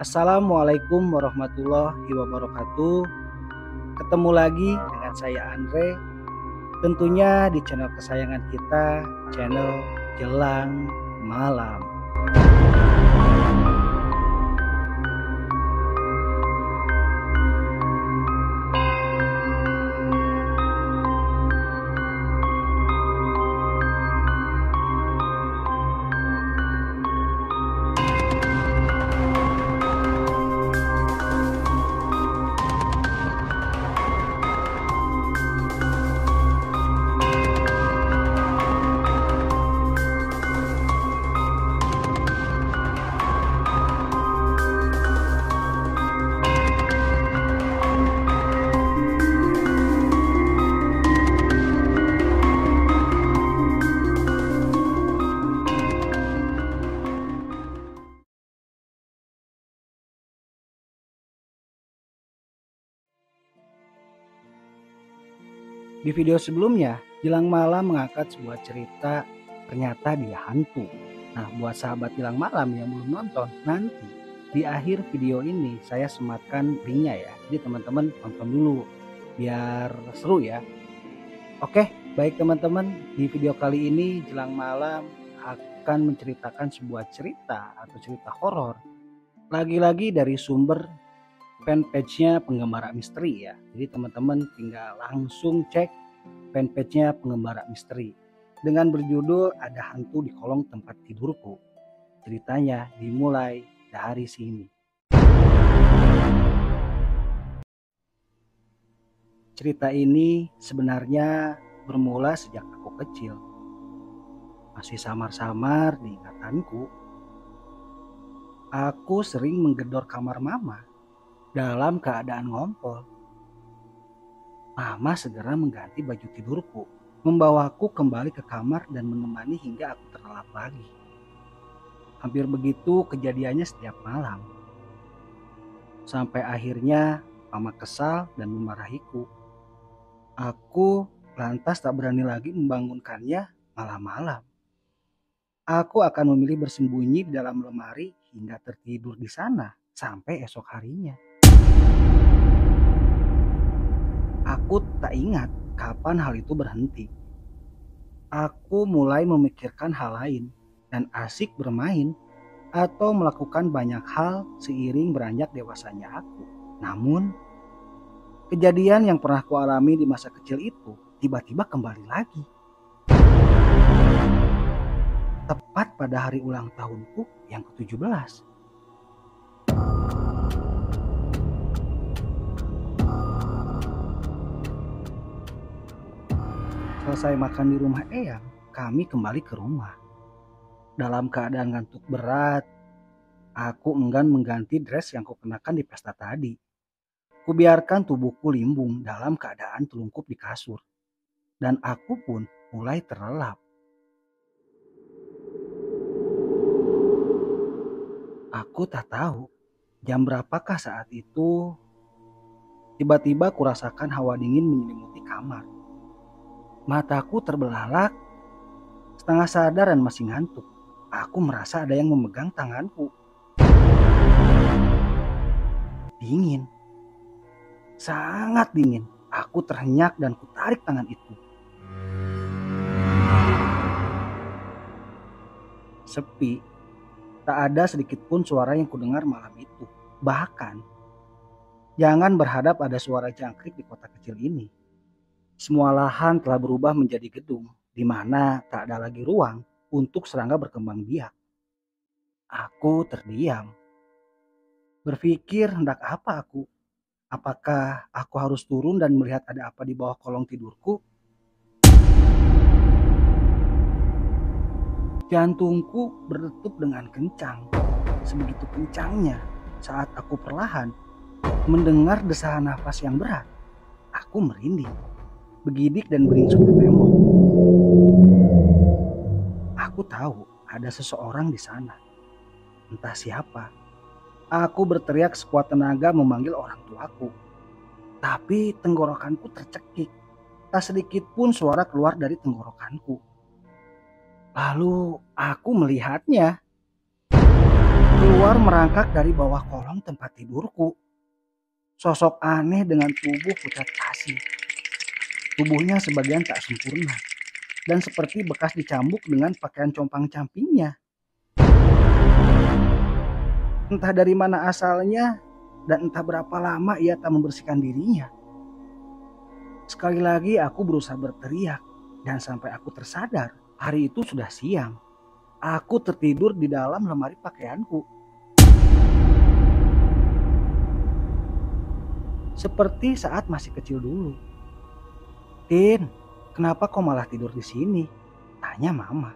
Assalamualaikum warahmatullahi wabarakatuh. Ketemu lagi dengan saya Andre. Tentunya di channel kesayangan kita, channel Jelang Malam. Di video sebelumnya, Jelang Malam mengangkat sebuah cerita ternyata dia hantu. Nah, buat sahabat Jelang Malam yang belum nonton, nanti di akhir video ini saya sematkan linknya ya. Jadi teman-teman tonton dulu biar seru ya. Oke, baik teman-teman, di video kali ini Jelang Malam akan menceritakan sebuah cerita atau cerita horor. Lagi-lagi dari sumber fanpage-nya Penggembara Misteri ya. Jadi teman-teman tinggal langsung cek fanpage-nya Penggembara Misteri dengan berjudul Ada Hantu di Kolong Tempat Tidurku. Ceritanya dimulai dari sini. Cerita ini sebenarnya bermula sejak aku kecil. Masih samar-samar di ingatanku. Aku sering menggedor kamar mama dalam keadaan ngompol. Mama segera mengganti baju tidurku, membawaku kembali ke kamar dan menemani hingga aku terlelap lagi. Hampir begitu kejadiannya setiap malam. Sampai akhirnya mama kesal dan memarahiku. Aku lantas tak berani lagi membangunkannya malam-malam. Aku akan memilih bersembunyi di dalam lemari hingga tertidur di sana sampai esok harinya. Aku tak ingat kapan hal itu berhenti. Aku mulai memikirkan hal lain dan asik bermain atau melakukan banyak hal seiring beranjak dewasanya aku. Namun, kejadian yang pernah ku alami di masa kecil itu tiba-tiba kembali lagi. Tepat pada hari ulang tahunku yang ke-17. Selesai makan di rumah Eyang, kami kembali ke rumah. Dalam keadaan ngantuk berat, aku enggan mengganti dress yang kukenakan di pesta tadi. Kubiarkan tubuhku limbung dalam keadaan telungkup di kasur. Dan aku pun mulai terlelap. Aku tak tahu jam berapakah saat itu. Tiba-tiba kurasakan hawa dingin menyelimuti kamar. Mataku terbelalak, setengah sadar dan masih ngantuk. Aku merasa ada yang memegang tanganku. Dingin. Sangat dingin. Aku terhenyak dan kutarik tangan itu. Sepi. Tak ada sedikit pun suara yang kudengar malam itu. Bahkan, jangan berharap ada suara jangkrik di kota kecil ini. Semua lahan telah berubah menjadi gedung, di mana tak ada lagi ruang untuk serangga berkembang biak. Aku terdiam. Berpikir hendak apa aku? Apakah aku harus turun dan melihat ada apa di bawah kolong tidurku? Jantungku berdetuk dengan kencang. Sebegitu kencangnya saat aku perlahan mendengar desahan nafas yang berat. Aku merinding. Begidik dan beringsut ke tembok. Aku tahu ada seseorang di sana. Entah siapa. Aku berteriak sekuat tenaga memanggil orang tuaku. Tapi tenggorokanku tercekik. Tak sedikit pun suara keluar dari tenggorokanku. Lalu aku melihatnya. keluar merangkak dari bawah kolong tempat tidurku. Sosok aneh dengan tubuh pucat pasi. Tubuhnya sebagian tak sempurna dan seperti bekas dicambuk dengan pakaian compang-campingnya. Entah dari mana asalnya dan entah berapa lama ia tak membersihkan dirinya. Sekali lagi aku berusaha berteriak dan sampai aku tersadar, hari itu sudah siang. Aku tertidur di dalam lemari pakaianku. Seperti saat masih kecil dulu. "Tin, kenapa kau malah tidur di sini?" tanya mama.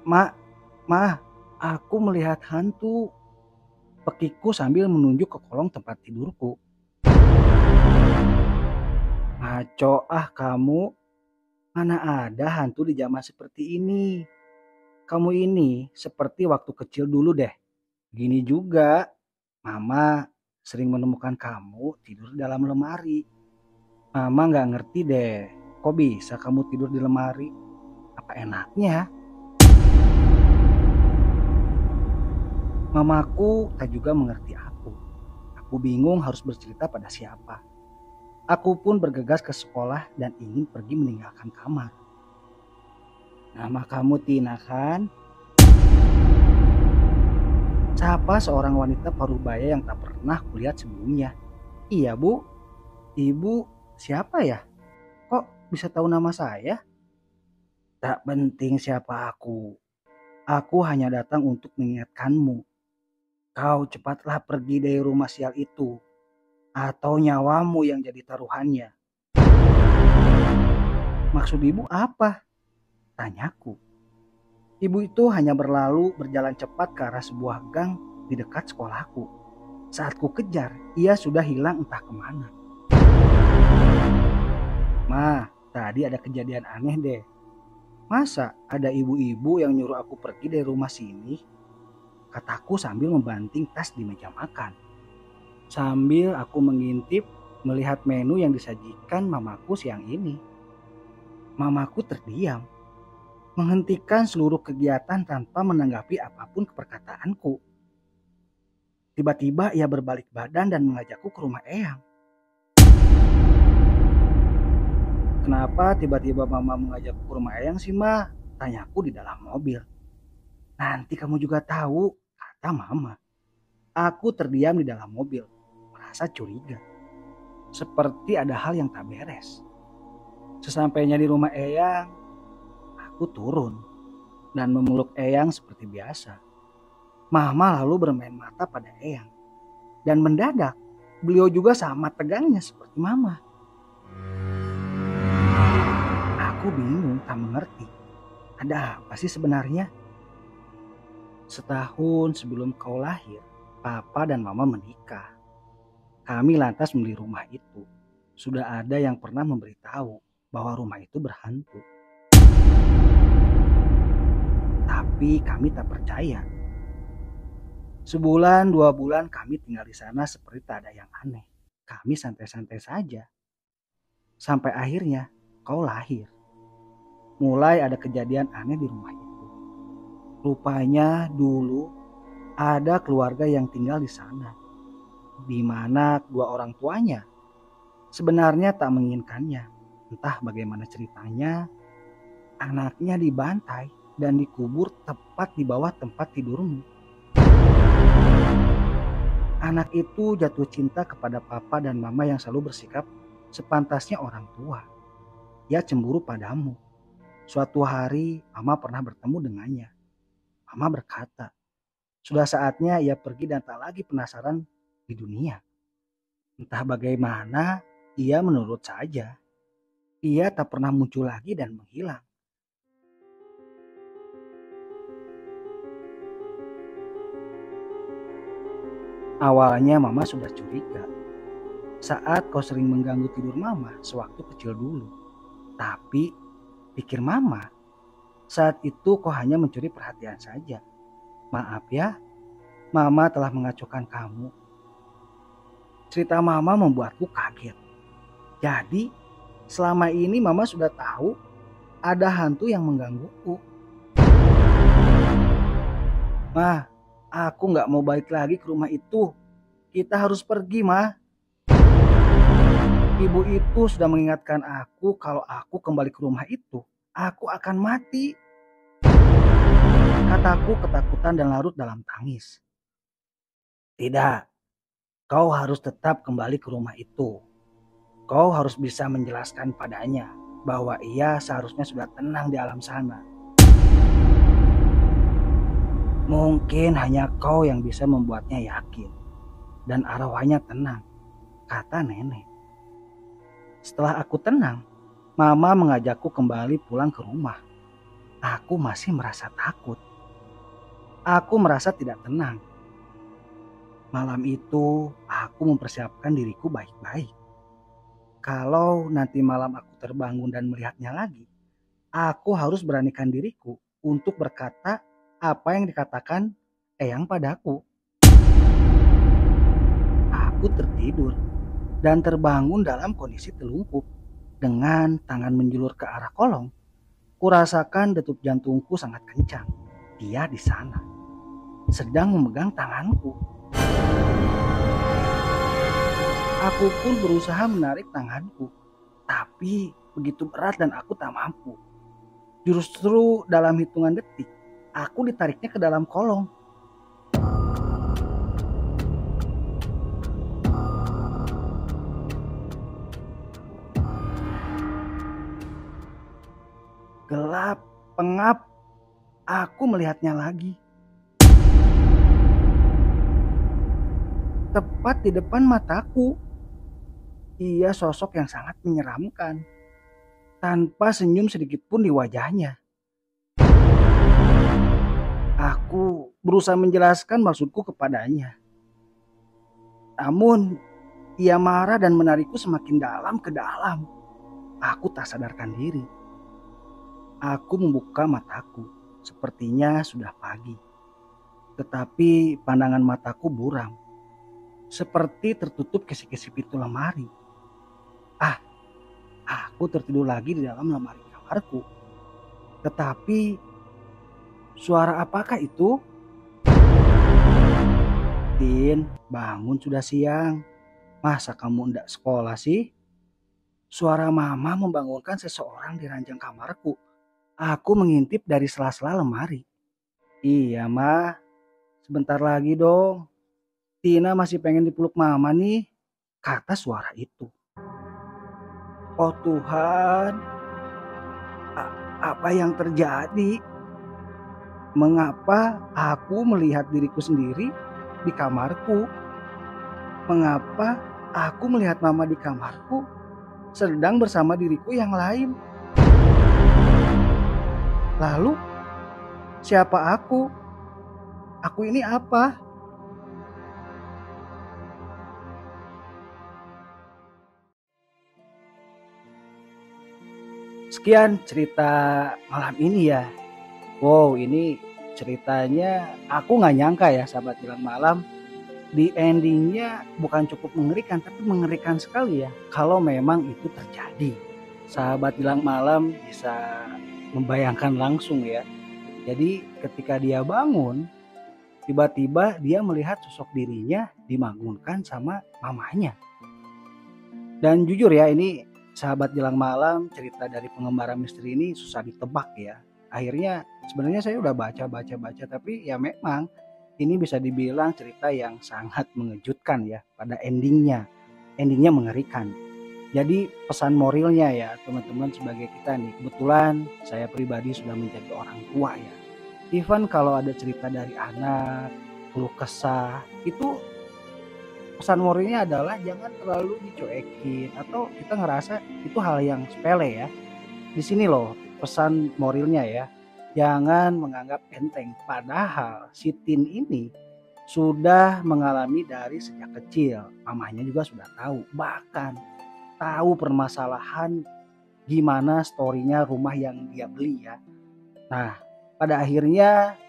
Ma, aku melihat hantu," pekiku sambil menunjuk ke kolong tempat tidurku. "Ngaco ah kamu, mana ada hantu di zaman seperti ini. Kamu ini seperti waktu kecil dulu deh. Gini juga, Mama sering menemukan kamu tidur di dalam lemari. Mama nggak ngerti deh, kok bisa kamu tidur di lemari? Apa enaknya?" Mamaku tak juga mengerti aku. Aku bingung harus bercerita pada siapa. Aku pun bergegas ke sekolah dan ingin pergi meninggalkan kamar. "Nama kamu Tina kan?" Sapa seorang wanita parubaya yang tak pernah kulihat sebelumnya. "Iya bu, ibu siapa ya? Kok bisa tahu nama saya?" "Tak penting siapa aku. Aku hanya datang untuk mengingatkanmu. Kau cepatlah pergi dari rumah sial itu, atau nyawamu yang jadi taruhannya." "Maksud ibu apa?" tanyaku. Ibu itu hanya berjalan cepat ke arah sebuah gang di dekat sekolahku. Saat ku kejar, ia sudah hilang entah kemana. "Ma, tadi ada kejadian aneh deh. Masa ada ibu-ibu yang nyuruh aku pergi dari rumah sini?" kataku sambil membanting tas di meja makan. Sambil aku mengintip melihat menu yang disajikan mamaku siang ini. Mamaku terdiam, menghentikan seluruh kegiatan tanpa menanggapi apapun perkataanku. Tiba-tiba ia berbalik badan dan mengajakku ke rumah Eyang. "Kenapa tiba-tiba mama mengajakku ke rumah Eyang sih, Ma?" tanyaku di dalam mobil. "Nanti kamu juga tahu," kata mama. Aku terdiam di dalam mobil, merasa curiga. Seperti ada hal yang tak beres. Sesampainya di rumah Eyang, aku turun dan memeluk Eyang seperti biasa. Mama lalu bermain mata pada Eyang. Dan mendadak, beliau juga sama tegangnya seperti mama. Aku bingung, tak mengerti. Ada apa sih sebenarnya? Setahun sebelum kau lahir, Papa dan Mama menikah. Kami lantas membeli rumah itu. Sudah ada yang pernah memberitahu bahwa rumah itu berhantu. Tapi kami tak percaya. Sebulan, 2 bulan kami tinggal di sana seperti tak ada yang aneh. Kami santai-santai saja. Sampai akhirnya kau lahir. Mulai ada kejadian aneh di rumah itu. Rupanya dulu ada keluarga yang tinggal di sana, di mana kedua orang tuanya sebenarnya tak menginginkannya. Entah bagaimana ceritanya, anaknya dibantai dan dikubur tepat di bawah tempat tidurmu. Anak itu jatuh cinta kepada papa dan mama yang selalu bersikap sepantasnya orang tua. Ia cemburu padamu. Suatu hari mama pernah bertemu dengannya. Mama berkata, sudah saatnya ia pergi dan tak lagi penasaran di dunia. Entah bagaimana, ia menurut saja. Ia tak pernah muncul lagi dan menghilang. Awalnya mama sudah curiga saat kau sering mengganggu tidur mama sewaktu kecil dulu. Tapi pikir mama, saat itu kau hanya mencuri perhatian saja. Maaf ya, mama telah mengacaukan kamu. Cerita mama membuatku kaget. Jadi selama ini mama sudah tahu ada hantu yang menggangguku. Ma, Aku nggak mau balik lagi ke rumah itu. Kita harus pergi, Ma. Ibu itu sudah mengingatkan aku kalau aku kembali ke rumah itu, aku akan mati. Kataku ketakutan dan larut dalam tangis. Tidak, kau harus tetap kembali ke rumah itu. Kau harus bisa menjelaskan padanya bahwa ia seharusnya sudah tenang di alam sana. Mungkin hanya kau yang bisa membuatnya yakin dan arwahnya tenang, kata nenek. Setelah aku tenang, Mama mengajakku kembali pulang ke rumah. Aku masih merasa takut. Aku merasa tidak tenang. Malam itu aku mempersiapkan diriku baik-baik. Kalau nanti malam aku terbangun dan melihatnya lagi, aku harus beranikan diriku untuk berkata apa yang dikatakan Eyang padaku. Aku tertidur dan terbangun dalam kondisi telungkup dengan tangan menjulur ke arah kolong. Kurasakan detup jantungku sangat kencang. Dia di sana, sedang memegang tanganku. Aku pun berusaha menarik tanganku, tapi begitu berat dan aku tak mampu. Justru dalam hitungan detik, aku ditariknya ke dalam kolong. Gelap, pengap, aku melihatnya lagi. Tepat di depan mataku, ia sosok yang sangat menyeramkan, tanpa senyum sedikit pun di wajahnya. Aku berusaha menjelaskan maksudku kepadanya. Namun, ia marah dan menarikku semakin dalam ke dalam. Aku tak sadarkan diri. Aku membuka mataku, sepertinya sudah pagi. Tetapi pandangan mataku buram, seperti tertutup kisi-kisi pintu lemari. Ah, aku tertidur lagi di dalam lemari kamarku. Tetapi suara apakah itu? Tin, bangun sudah siang. Masa kamu enggak sekolah sih? Suara mama membangunkan seseorang di ranjang kamarku. Aku mengintip dari sela-sela lemari. Iya, Ma. Sebentar lagi dong. Tina masih pengen dipeluk mama nih, kata suara itu. Oh Tuhan, apa yang terjadi? Mengapa aku melihat diriku sendiri di kamarku? Mengapa aku melihat mama di kamarku sedang bersama diriku yang lain? Lalu siapa aku? Aku ini apa? Sekian cerita malam ini ya. Wow, ini ceritanya aku nggak nyangka ya sahabat Bilang Malam. Di endingnya bukan cukup mengerikan tapi mengerikan sekali ya. Kalau memang itu terjadi. Sahabat Bilang Malam bisa membayangkan langsung ya. Jadi ketika dia bangun, tiba-tiba dia melihat sosok dirinya dibangunkan sama mamanya. Dan jujur ya, ini sahabat Jelang Malam, cerita dari pengembara misteri ini susah ditebak ya. Akhirnya sebenarnya saya udah baca tapi ya memang ini bisa dibilang cerita yang sangat mengejutkan ya pada endingnya. Endingnya mengerikan. Jadi pesan moralnya ya teman-teman sebagai kita nih, kebetulan saya pribadi sudah menjadi orang tua ya. Even kalau ada cerita dari anak, keluh kesah, itu pesan moralnya adalah jangan terlalu dicuekin atau kita ngerasa itu hal yang sepele ya. Di sini loh pesan moralnya ya. Jangan menganggap enteng. Padahal si Tin ini sudah mengalami dari sejak kecil. Mamanya juga sudah tahu. Bahkan tahu permasalahan gimana storynya rumah yang dia beli ya. Nah pada akhirnya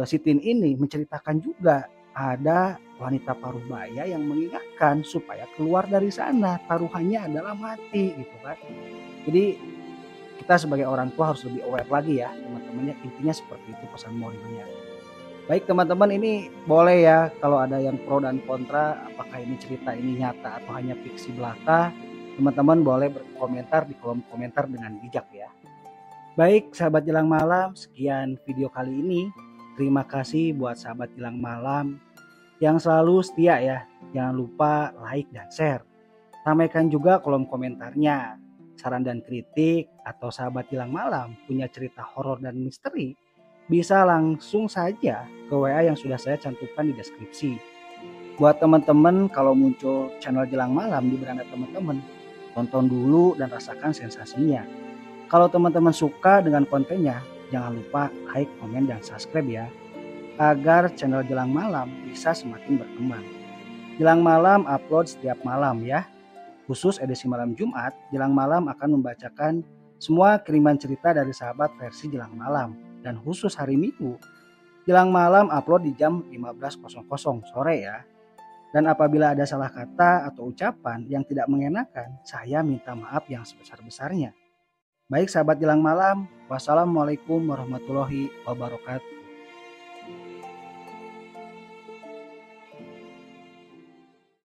si Tin ini menceritakan juga ada wanita paruh baya yang mengingatkan supaya keluar dari sana, taruhannya adalah mati gitu kan. Jadi kita sebagai orang tua harus lebih aware lagi ya teman-temannya, intinya seperti itu pesan moralnya. Baik teman-teman, ini boleh ya kalau ada yang pro dan kontra, apakah ini cerita ini nyata atau hanya fiksi belaka, teman-teman boleh berkomentar di kolom komentar dengan bijak ya. Baik sahabat Jelang Malam, sekian video kali ini. Terima kasih buat sahabat Jelang Malam yang selalu setia ya. Jangan lupa like dan share. Ramaikan juga kolom komentarnya. Saran dan kritik atau sahabat Jelang Malam punya cerita horor dan misteri, bisa langsung saja ke WA yang sudah saya cantumkan di deskripsi. Buat teman-teman, kalau muncul channel Jelang Malam di beranda teman-teman, tonton dulu dan rasakan sensasinya. Kalau teman-teman suka dengan kontennya, jangan lupa like, komen, dan subscribe ya, agar channel Jelang Malam bisa semakin berkembang. Jelang Malam upload setiap malam ya. Khusus edisi malam Jumat, Jelang Malam akan membacakan semua kiriman cerita dari sahabat versi Jelang Malam. Dan khusus hari Minggu, Jelang Malam upload di jam 15.00 sore ya. Dan apabila ada salah kata atau ucapan yang tidak mengenakan, saya minta maaf yang sebesar-besarnya. Baik sahabat Jelang Malam, wassalamualaikum warahmatullahi wabarakatuh.